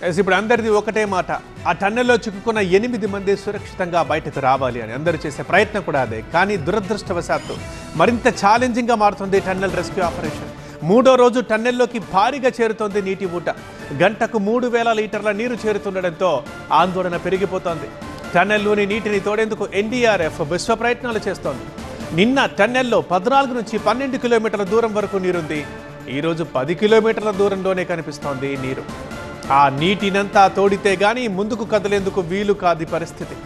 ఇప్పుడు అందరిది ఒకటే మాట, ఆ టన్నెల్లో చిక్కుకున్న 8 మంది సురక్షితంగా బయటకు రావాలి అని అందరూ చేసే ప్రయత్నం కూడా అదే. కానీ దురదృష్టవశాత్తు మరింత ఛాలెంజింగ్గా మారుతుంది టన్నెల్ రెస్క్యూ ఆపరేషన్. 3వ రోజు టన్నెల్లోకి భారీగా చేరుతోంది నీటి ఊట. గంటకు 3000 లీటర్ల నీరు చేరుతుండడంతో ఆందోళన పెరిగిపోతోంది. టన్నెల్లోని నీటిని తోడేందుకు ఎన్డీఆర్ఎఫ్ విశ్వ ప్రయత్నాలు చేస్తోంది. నిన్న టన్నెల్లో 14 నుంచి 12 కిలోమీటర్ల దూరం వరకు నీరుంది. ఈరోజు 10 కిలోమీటర్ల దూరంలోనే కనిపిస్తోంది నీరు. ఆ నీటినంతా తోడితే గానీ ముందుకు కదిలేందుకు వీలు కాది పరిస్థితి.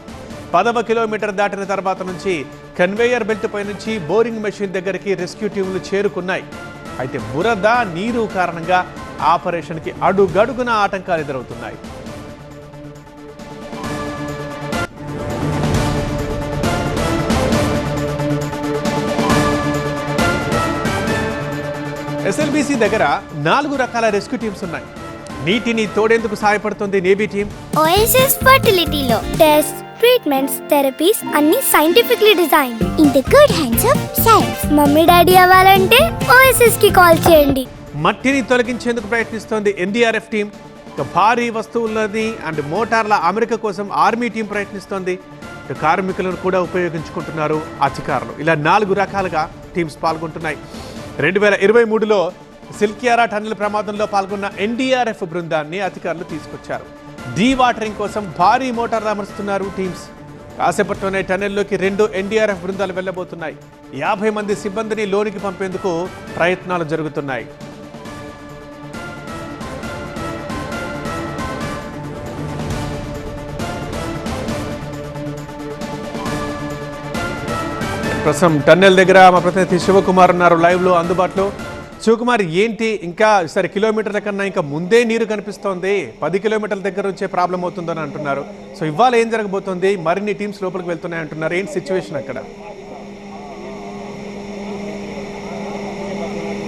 10వ కిలోమీటర్ దాటిన తర్వాత నుంచి కన్వేయర్ బెల్ట్ పై నుంచి బోరింగ్ మెషిన్ దగ్గరికి రెస్క్యూ టీములు చేరుకున్నాయి. అయితే బురద, నీరు కారణంగా ఆపరేషన్కి అడుగడుగున ఆటంకాలు ఎదురవుతున్నాయి. ఎస్ఎల్బీసీ దగ్గర 4 రకాల రెస్క్యూ టీమ్స్ ఉన్నాయి. నీటిని తోడేందుకు సహాయపడుతుంది నేవీ టీమ్. ఓఎస్ఎస్ ఫర్టిలిటీలో టెస్ట్, ట్రీట్మెంట్స్, థెరపీస్ అన్ని scientifically design in the good hands of science. Mummy daddy అవ్వాలంటే ఓఎస్ఎస్ కి కాల్ చేయండి. మట్టిని తొలగించేందుకు ప్రయత్నిస్తోంది ఎన్డీఆర్ఎఫ్ టీం. భారీ వస్తువులని అండ్ మోటార్ల అమరిక కోసం ఆర్మీ టీం ప్రయత్నిస్తోంది. కార్మికులను కూడా ఉపయోగించుకుంటున్నారు అధికారులు. ఇలా 4 రకాలుగా టీమ్స్ పాల్గొంటున్నాయి. 2023లో సిల్కియారా టన్నెల్ ప్రమాదంలో పాల్గొన్న ఎన్డీఆర్ఎఫ్ బృందాన్ని అధికారులు తీసుకొచ్చారు. డీ వాటరింగ్ కోసం భారీ మోటార్లు అమరుస్తున్నారు టీమ్స్. కాసేపట్లోనే టన్నెల్లోకి 2 ఎన్డీఆర్ఎఫ్ బృందాలు వెళ్లబోతున్నాయి. 50 మంది సిబ్బందిని లోనికి పంపేందుకు ప్రయత్నాలు జరుగుతున్నాయి. ప్రస్తుతం టన్నెల్ దగ్గర మా ప్రతినిధి శివకుమార్ ఉన్నారు లైవ్లో అందుబాటులో. శివకుమార్, ఏంటి ఇంకా సరే కిలోమీటర్ల కన్నా ఇంకా ముందే నీరు కనిపిస్తోంది, 10 కిలోమీటర్ల దగ్గర వచ్చే ప్రాబ్లం అవుతుందని అంటున్నారు. సో ఇవాళ ఏం జరగబోతోంది? మరిన్ని టీమ్స్ లోపలికి వెళ్తున్నాయి అంటున్నారు. ఏంటి సిచ్యువేషన్ అక్కడ?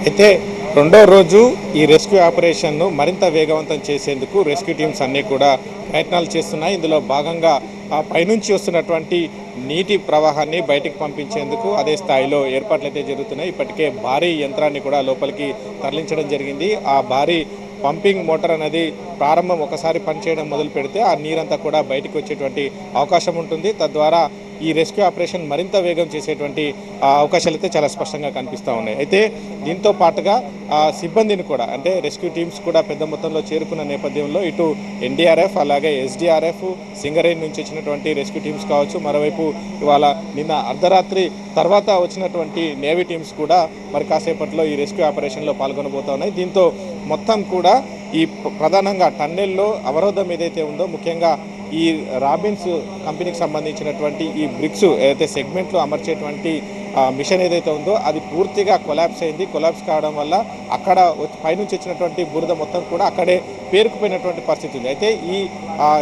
అయితే 2వ రోజు ఈ రెస్క్యూ ఆపరేషన్ను మరింత వేగవంతం చేసేందుకు రెస్క్యూ టీమ్స్ అన్నీ కూడా ప్రయత్నాలు చేస్తున్నాయి. ఇందులో భాగంగా ఆ పైనుంచి వస్తున్నటువంటి నీటి ప్రవాహాన్ని బయటికి పంపించేందుకు అదే స్థాయిలో ఏర్పాట్లు అయితే జరుగుతున్నాయి. ఇప్పటికే భారీ యంత్రాన్ని కూడా లోపలికి తరలించడం జరిగింది. ఆ భారీ పంపింగ్ మోటార్ అనేది ప్రారంభం ఒకసారి పనిచేయడం మొదలు పెడితే ఆ నీరంతా కూడా బయటకు వచ్చేటువంటి అవకాశం ఉంటుంది. తద్వారా ఈ రెస్క్యూ ఆపరేషన్ మరింత వేగం చేసేటువంటి అవకాశాలు అయితే చాలా స్పష్టంగా కనిపిస్తూ ఉన్నాయి. అయితే దీంతో పాటుగా సిబ్బందిని కూడా అంటే రెస్క్యూ టీమ్స్ కూడా పెద్ద మొత్తంలో చేరుకున్న నేపథ్యంలో ఇటు ఎన్డీఆర్ఎఫ్ అలాగే ఎస్డీఆర్ఎఫ్ సింగరేణి నుంచి వచ్చినటువంటి రెస్క్యూ టీమ్స్ కావచ్చు, మరోవైపు ఇవాళ నిన్న అర్ధరాత్రి తర్వాత వచ్చినటువంటి నేవీ టీమ్స్ కూడా మరి కాసేపట్లో ఈ రెస్క్యూ ఆపరేషన్లో పాల్గొనబోతా ఉన్నాయి. దీంతో మొత్తం కూడా ఈ ప్రధానంగా టన్నెల్లో అవరోధం ఏదైతే ఉందో, ముఖ్యంగా ఈ రాబిన్స్ కంపెనీకి సంబంధించినటువంటి ఈ బ్రిక్స్ ఏదైతే సెగ్మెంట్లో అమర్చేటువంటి మిషన్ ఏదైతే ఉందో అది పూర్తిగా కొలాప్స్ అయింది. కొలాప్స్ కావడం వల్ల అక్కడ పైనుంచి వచ్చినటువంటి బురద మొత్తం కూడా అక్కడే పేరుకుపోయినటువంటి పరిస్థితి ఉంది. అయితే ఈ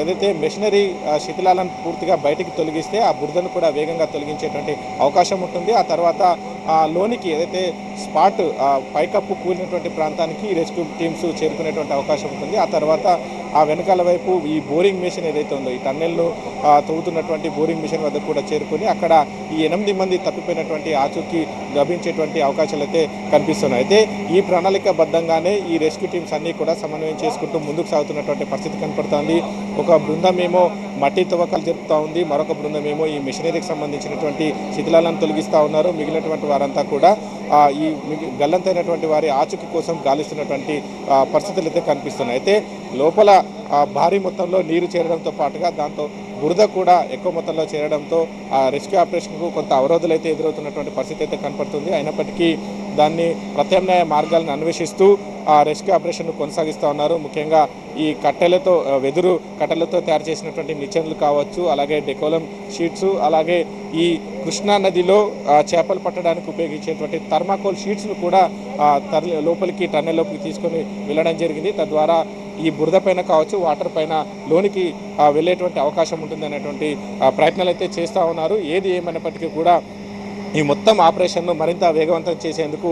ఏదైతే మెషినరీ శిథిలాలను పూర్తిగా బయటికి తొలగిస్తే ఆ బురదను కూడా వేగంగా తొలగించేటువంటి అవకాశం ఉంటుంది. ఆ తర్వాత లోనికి ఏదైతే స్పాట్ పైకప్పు కూలినటువంటి ప్రాంతానికి రెస్క్యూ టీమ్స్ చేరుకునేటువంటి అవకాశం ఉంటుంది. ఆ తర్వాత ఆ వెనకాల వైపు ఈ బోరింగ్ మిషన్ ఏదైతే ఉందో ఈ టన్నెల్ను తవ్వుతున్నటువంటి బోరింగ్ మిషన్ వద్ద కూడా చేరుకుని అక్కడ ఈ 8 మంది తప్పిపోయినటువంటి ఆచూకీ లభించేటువంటి అవకాశాలు అయితే కనిపిస్తున్నాయి. అయితే ఈ ప్రణాళికాబద్ధంగానే ఈ రెస్క్యూ టీమ్స్ అన్నీ కూడా సమన్వయం చేసుకుంటూ ముందుకు సాగుతున్నటువంటి పరిస్థితి కనపడుతోంది. ఒక బృందం ఏమో మట్టి తవ్వకాలు జరుపుతూ ఉంది, మరొక బృందం ఏమో ఈ మిషనరీకి సంబంధించినటువంటి శిథిలాలను తొలగిస్తూ ఉన్నారు. మిగిలినటువంటి వారంతా కూడా ఈ గల్లంతైనటువంటి వారి ఆచూకీ కోసం గాలిస్తున్నటువంటి పరిస్థితులు అయితే కనిపిస్తున్నాయి. అయితే లోపల భారీ మొత్తంలో నీరు చేరడంతో పాటుగా దాంతో బురద కూడా ఎక్కువ మొత్తంలో చేరడంతో ఆ రెస్క్యూ ఆపరేషన్కు కొంత అవరోధాలు అయితే ఎదురవుతున్నటువంటి పరిస్థితి అయితే కనపడుతుంది. అయినప్పటికీ దాన్ని ప్రత్యామ్నాయ మార్గాలను అన్వేషిస్తూ ఆ రెస్క్యూ ఆపరేషన్ను కొనసాగిస్తూ ఉన్నారు. ముఖ్యంగా ఈ కట్టెలతో వెదురు కట్టెలతో తయారు చేసినటువంటి నిచ్చెనలు కావచ్చు, అలాగే డెకోలం షీట్స్, అలాగే ఈ కృష్ణా నదిలో చేపలు పట్టడానికి ఉపయోగించేటువంటి థర్మాకోల్ షీట్స్ను కూడా లోపలికి టన్నెల్ లోపలికి తీసుకొని వెళ్ళడం జరిగింది. తద్వారా ఈ బురద పైన కావచ్చు, వాటర్ పైన లోనికి వెళ్ళేటువంటి అవకాశం ఉంటుంది అనేటువంటి ప్రయత్నాలు అయితే చేస్తూ ఉన్నారు. ఏది ఏమైనప్పటికీ కూడా ఈ మొత్తం ఆపరేషన్ను మరింత వేగవంతం చేసేందుకు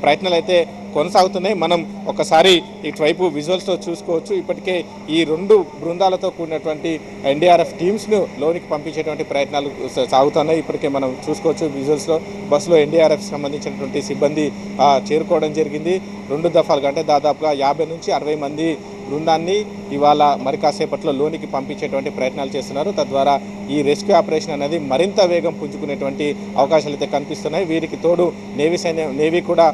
ప్రయత్నాలు అయితే కొనసాగుతున్నాయి. మనం ఒకసారి ఇటువైపు విజువల్స్లో చూసుకోవచ్చు. ఇప్పటికే ఈ 2 బృందాలతో కూడినటువంటి ఎన్డీఆర్ఎఫ్ టీమ్స్ను లోనికి పంపించేటువంటి ప్రయత్నాలు సాగుతున్నాయి. ఇప్పటికే మనం చూసుకోవచ్చు విజువల్స్లో. బస్సులో ఎన్డీఆర్ఎఫ్ సంబంధించినటువంటి సిబ్బంది చేరుకోవడం జరిగింది. 2 దఫాలుగా అంటే దాదాపుగా 50 నుంచి 60 మంది బృందాన్ని ఇవాళ మరి కాసేపట్లో లోనికి పంపించేటువంటి ప్రయత్నాలు చేస్తున్నారు. తద్వారా ఈ రెస్క్యూ ఆపరేషన్ అనేది మరింత వేగం పుంజుకునేటువంటి అవకాశాలు అయితే కనిపిస్తున్నాయి. వీరికి తోడు నేవీ కూడా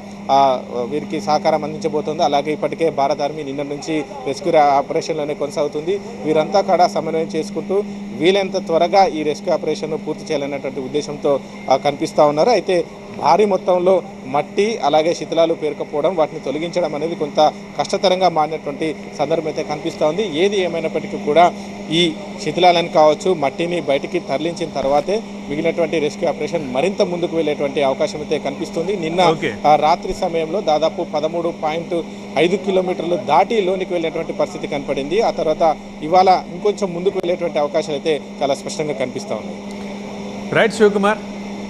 వీరికి సహకారం అందించబోతుంది. అలాగే ఇప్పటికే భారత ఆర్మీ నిన్న నుంచి రెస్క్యూ ఆపరేషన్లోనే కొనసాగుతుంది. వీరంతా కూడా సమన్వయం చేసుకుంటూ వీలైనంత త్వరగా ఈ రెస్క్యూ ఆపరేషన్ను పూర్తి చేయాలనేటువంటి ఉద్దేశంతో కనిపిస్తూ ఉన్నారు. అయితే భారీ మొత్తంలో మట్టి అలాగే శిథిలాలు పేరుకపోవడం వాటిని తొలగించడం అనేది కొంత కష్టతరంగా మారినటువంటి సందర్భం అయితే కనిపిస్తూ ఉంది. ఏది ఏమైనప్పటికీ కూడా ఈ శిథిలాలను కావచ్చు మట్టిని బయటికి తరలించిన తర్వాతే మిగిలినటువంటి రెస్క్యూ ఆపరేషన్ మరింత ముందుకు వెళ్ళేటువంటి అవకాశం అయితే కనిపిస్తుంది. నిన్న రాత్రి సమయంలో దాదాపు 13.5 కిలోమీటర్లు దాటి లోనికి వెళ్ళేటువంటి పరిస్థితి కనపడింది. ఆ తర్వాత ఇవాళ ఇంకొంచెం ముందుకు వెళ్ళేటువంటి అవకాశాలు అయితే చాలా స్పష్టంగా కనిపిస్తూ ఉన్నాయి. రైట్ శివకుమార్.